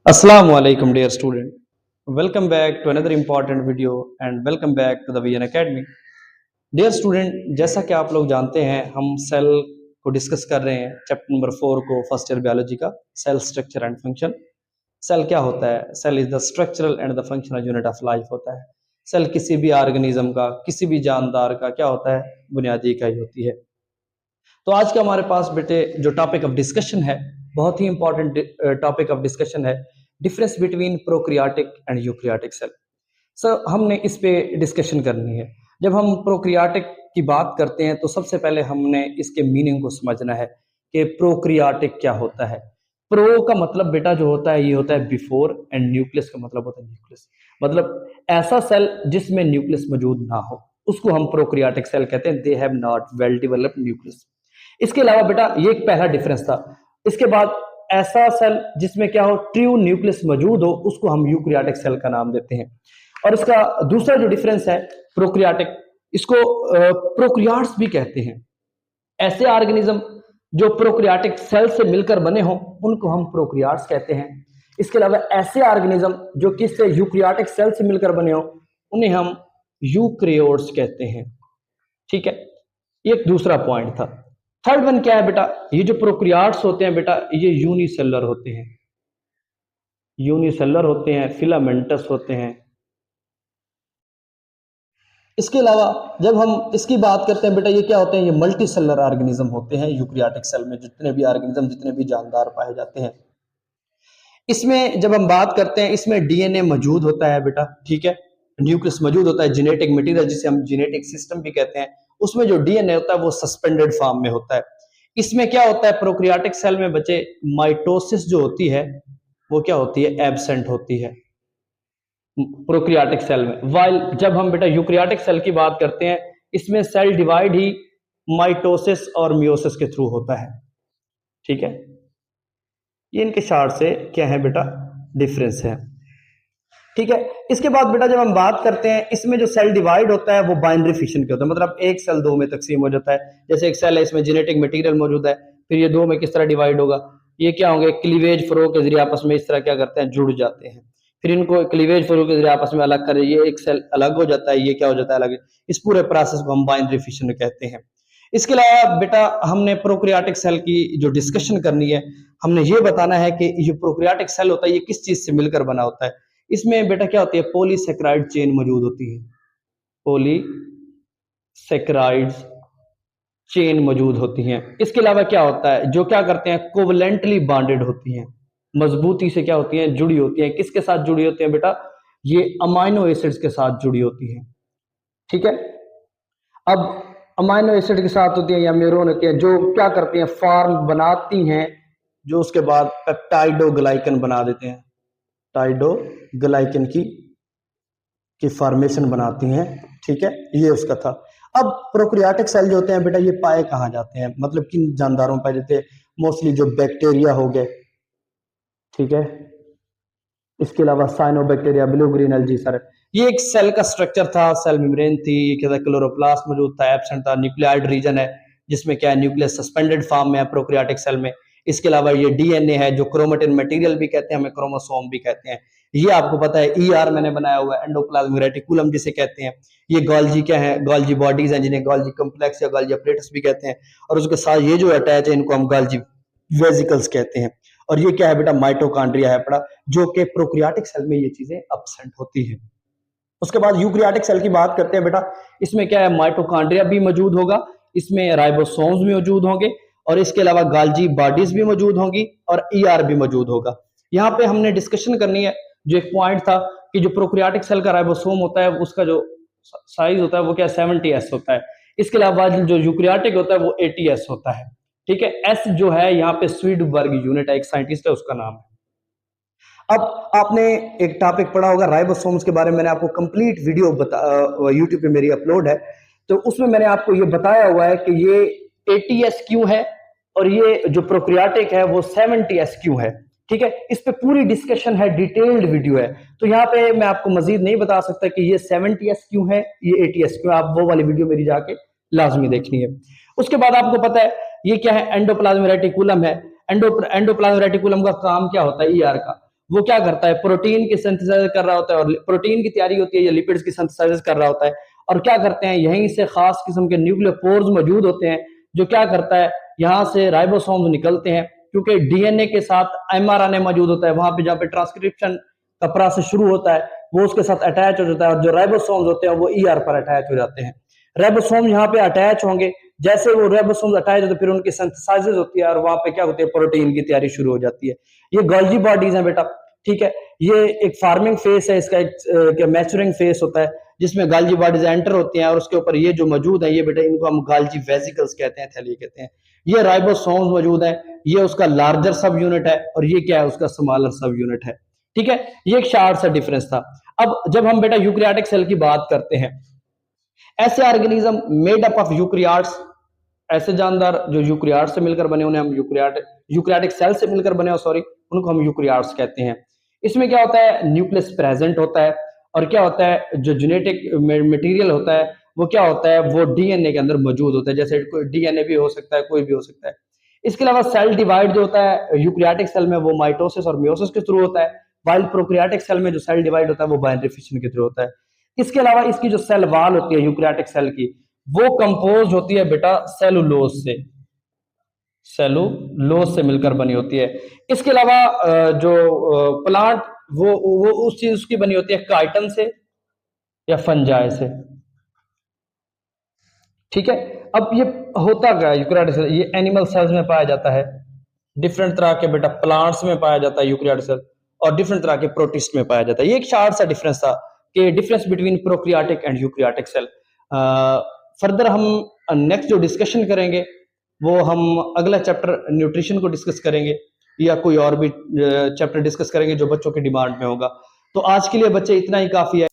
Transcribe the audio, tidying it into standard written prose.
Assalamu alaikum dear student. Welcome back to another important video and welcome back to the VN Academy. Dear student, जैसा कि आप लोग जानते हैं हम सेल को डिस्कस कर रहे हैं चैप्टर नंबर 4 को फर्स्ट ईयर बायोलॉजी का cell structure and function. Cell क्या होता है? Cell is the structural and the functional unit of life होता है। सेल किसी भी ऑर्गेनिज्म का, किसी भी जानदार का क्या होता है? बुनियादी इकाई होती है। तो आज का हमारे पास बेटे जो टॉपिक ऑफ डिस्कशन है, बहुत ही इंपॉर्टेंट टॉपिक ऑफ डिस्कशन है, difference between prokaryotic and eukaryotic cell. Sir हमने इस पे डिस्कशन करनी है। जब हम प्रोक्रियाटिक की बात करते हैं तो सबसे पहले हमने इसके मीनिंग को समझना है कि प्रोक्रियाटिक क्या होता है। प्रो का मतलब बेटा जो होता है ये होता है बिफोर, एंड न्यूक्लियस का मतलब होता है न्यूक्लियस, मतलब ऐसा सेल जिसमें न्यूक्लियस मौजूद ना हो उसको हम प्रोक्रियाटिक सेल कहते हैं। They have not well developed nucleus. इसके अलावा बेटा ये एक पहला डिफरेंस था। इसके बाद ऐसा सेल जिसमें क्या हो, ट्रू न्यूक्लियस मौजूद हो, उसको हम यूक्रियाटिक सेल का नाम देते हैं। और इसका दूसरा जो डिफरेंस है प्रोक्रियाटिक, इसको प्रोक्रियाट्स भी कहते हैं। ऐसे ऑर्गेनिज्म जो प्रोक्रियाटिक सेल से मिलकर बने हो उनको हम प्रोक्रियाट्स कहते हैं। इसके अलावा ऐसे ऑर्गेनिज्म जो किससे, यूक्रियाटिक सेल से मिलकर बने हो, उन्हें हम यूक्रियोट्स कहते हैं। ठीक है, ये एक दूसरा पॉइंट था। थर्ड वन क्या है बेटा, ये जो प्रोक्रियाट्स होते हैं बेटा ये यूनिसेलुलर होते हैं, यूनिसेलुलर होते हैं, फिलामेंटस होते हैं। इसके अलावा जब हम इसकी बात करते हैं बेटा ये क्या होते हैं, ये मल्टी सेलुलर ऑर्गेनिज्म होते हैं। यूक्रियाटिक सेल में जितने भी ऑर्गेनिज्म, जितने भी जानदार पाए जाते हैं, इसमें जब हम बात करते हैं इसमें डीएनए मौजूद होता है बेटा। ठीक है, न्यूक्लियस मौजूद होता है, जेनेटिक मटेरियल जिसे हम जेनेटिक सिस्टम भी कहते हैं, उसमें जो डीएनए होता है वो सस्पेंडेड फॉर्म में होता है। इसमें क्या होता है, प्रोक्रियाटिक सेल में बच्चे माइटोसिस जो होती है वो क्या होती है, एब्सेंट होती है प्रोक्रियाटिक सेल में। वाइल जब हम बेटा यूक्रियाटिक सेल की बात करते हैं इसमें सेल डिवाइड ही माइटोसिस और मियोसिस के थ्रू होता है। ठीक है, ये इनके शार्ट से क्या है बेटा, डिफरेंस है। ठीक है, इसके बाद बेटा जब हम बात करते हैं इसमें जो सेल डिवाइड होता है वो बाइनरी फिशन के होता है, मतलब एक सेल दो में तकसीम हो जाता है। जैसे एक सेल है इसमें जेनेटिक मटेरियल मौजूद है, फिर ये दो में किस तरह डिवाइड होगा, ये क्या होंगे, क्लीवेज फ्लो के जरिए आपस में इस तरह क्या करते हैं, जुड़ जाते हैं। फिर इनको क्लीवेज फ्लो के जरिए आपस में अलग कर, ये एक सेल अलग हो जाता है, ये क्या हो जाता है, अलग। इस पूरे प्रोसेस को हम बाइनरी फिशन कहते हैं। इसके अलावा बेटा हमने प्रोक्रियाटिक सेल की जो डिस्कशन करनी है, हमने ये बताना है कि ये प्रोक्रियाटिक सेल होता है ये किस चीज से मिलकर बना होता है। इसमें बेटा क्या होती है, पॉलीसेक्राइड चेन मौजूद होती है, पॉलीसेक्राइड चेन मौजूद होती हैं। इसके अलावा क्या होता है, जो क्या करते हैं, कोवलेंटली बॉन्डेड होती हैं, मजबूती से क्या होती हैं, जुड़ी होती हैं। किसके साथ जुड़ी होती हैं बेटा, ये अमाइनो एसिड्स के साथ जुड़ी होती हैं। ठीक है, अब अमाइनो एसिड के साथ होती है या न्यूरॉन होती है जो क्या करती हैं, फॉर्म बनाती हैं, जो उसके बाद पेप्टाइडोग्लाइकन बना देते हैं, टाइडोग्लाइकन की फॉर्मेशन बनाती हैं। ठीक है, ये उसका था। अब प्रोक्रियाटिक सेल जो होते हैं बेटा ये पाए कहाँ जाते हैं, मतलब किन जानदारों में पाए जाते हैं, मोस्टली जो बैक्टीरिया हो गए। ठीक है, इसके अलावा cyanobacteria, blue green algae, sir ये एक सेल का स्ट्रक्चर था, सेल मेम्ब्रेन थी, क्या था, क्लोरोप्लास्ट मौजूद था, एब्सेंट था, न्यूक्लियाइड रीजन है जिसमें क्या है, न्यूक्लियस सस्पेंडेड फॉर्म में है प्रोक्रियाटिक सेल में। इसके अलावा ये डीएनए है जो क्रोमेटिन मटेरियल भी कहते हैं, हमें क्रोमोसोम भी कहते हैं। ये आपको पता है ईआर मैंने बनाया हुआ है, एंडोप्लाज्मिक रेटिकुलम जिसे कहते हैं। ये गोल्जी क्या है, गोल्जी बॉडीज हैं जिन्हें गोल्जी कॉम्प्लेक्स या गोल्जी अपरेटस भी कहते हैं। और उसके साथ ये जो अटैच है इनको हम गोल्जी वेसिकल्स कहते हैं। और ये क्या है बेटा, माइटोकॉन्ड्रिया है पड़ा, जो कि प्रोक्रियाटिक सेल में ये चीजें एब्सेंट होती हैं। उसके बाद यूक्रियाटिक सेल की बात करते हैं बेटा, इसमें क्या है, माइटोकॉन्ड्रिया भी मौजूद होगा, इसमें राइबोसोम्स भी मौजूद होंगे, और इसके अलावा गोल्जी बॉडीज भी मौजूद होंगी, और ईआर भी मौजूद होगा। यहाँ पे हमने डिस्कशन करनी है, जो एक पॉइंट था कि जो प्रोक्रियाटिक सेल का राइबोसोम होता है उसका जो साइज होता है वो क्या 70s होता है। इसके अलावा जो यूक्रियाटिक होता है वो 80s होता है। ठीक है, एस जो है यहाँ पे स्वीडबर्ग यूनिट है, एक साइंटिस्ट है उसका नाम है। अब आपने एक टॉपिक पढ़ा होगा राइबोसोम्स के बारे में, मैंने आपको कंप्लीट वीडियो यूट्यूब पे मेरी अपलोड है, तो उसमें मैंने आपको ये बताया हुआ है कि ये 80s क्यों है और ये जो प्रोक्रियाटिक है वो 70s क्यों है। ठीक है, इस पे पूरी डिस्कशन है, डिटेल्ड वीडियो है, तो यहाँ पे मैं आपको मजीद नहीं बता सकता कि ये 70s क्यों है, ये 80s क्यों, आप वो वाली वीडियो मेरी जाके लाजमी देखनी है। उसके बाद आपको पता है ये क्या है, एंडोप्लाज्मिक रेटिकुलम है। एंडोप्लाज्मिक रेटिकुलम का काम क्या होता है, ईआर का, वो क्या करता है, प्रोटीन की सिंथेसाइज कर रहा होता है, और प्रोटीन की तैयारी होती है, ये लिपिड्स की सिंथेसाइज कर रहा होता है। और क्या करते हैं, यहीं से खास किस्म के न्यूक्लियोपोर्स मौजूद होते हैं, जो क्या करता है, यहाँ से राइबोसोम्स निकलते हैं, क्योंकि डीएनए के साथ एमआरएनए मौजूद होता है, वहां पे जहाँ पे ट्रांसक्रिप्शन का प्रोसेस शुरू होता है वो उसके साथ अटैच हो जाता है, और जो राइबोसोम्स होते हैं वो ईआर पर अटैच हो जाते हैं। राइबोसोम यहाँ पे अटैच होंगे, जैसे वो राइबोसोम्स अटैच होते हैं फिर उनकी सिंथेसाइज होती है, और वहां पे क्या होती है, प्रोटीन की तैयारी शुरू हो जाती है। ये गोल्जी बॉडीज हैं बेटा, ठीक है। ये एक फार्मिंग फेस है, इसका एक मैच्योरिंग फेस होता है, जिसमें गाल्जी बॉडीज एंटर होती हैं, और उसके ऊपर ये जो मौजूद है, ये बेटा इनको हम गाल्जी वेसिकल्स कहते हैं, थैली कहते हैं। ये राइबोसोम्स मौजूद है, ये उसका लार्जर सब यूनिट है, और ये क्या है, उसका स्मॉलर सब यूनिट है, ठीक है। ये एक शार्ट सा डिफरेंस था। अब जब हम बेटा यूकैरियोटिक सेल की बात करते हैं, ऐसे organism made up of eukaryotes, ऐसे जानदार जो यूकैरियोट से मिलकर बने उन्हें हम यूकैरियोटिक सेल से मिलकर बने, सॉरी, उनको हम यूकैरियोट्स कहते हैं। इसमें क्या होता है, न्यूक्लियस प्रेजेंट होता है, और क्या होता है, जो जेनेटिक मटेरियल होता है वो क्या होता है, वो डीएनए के अंदर मौजूद होता है, जैसे कोई डीएनए भी हो सकता है, कोई भी हो सकता है। इसके अलावा सेल डिवाइड जो होता है यूकैरियोटिक सेल में, वो माइटोसिस और मियोसिस के थ्रू होता है, वाइल प्रोकैरियोटिक सेल में जो सेल डिवाइड होता है वो बाइनरी फिशन के थ्रू होता है। इसके अलावा इसकी जो सेल वॉल होती है यूकैरियोटिक सेल की, वो कंपोज होती है बेटा सेलुलोज से, सेलुलोज से मिलकर बनी होती है। इसके अलावा जो प्लांट वो उस चीज की बनी होती है काइटन से या फंजाई से, ठीक है। अब ये होता क्या है यूकैरियोटिक सेल, ये एनिमल सेल्स में पाया जाता है, डिफरेंट तरह के बेटा प्लांट्स में पाया जाता है यूकैरियोटिक सेल, और डिफरेंट तरह के प्रोटिस्ट में पाया जाता है। ये एक शार्ट सा डिफरेंस था कि difference between prokaryotic and eukaryotic cell. Further हम नेक्स्ट जो डिस्कशन करेंगे वो हम अगला चैप्टर न्यूट्रिशन को डिस्कस करेंगे, या कोई और भी चैप्टर डिस्कस करेंगे जो बच्चों की डिमांड में होगा। तो आज के लिए बच्चे इतना ही काफी है।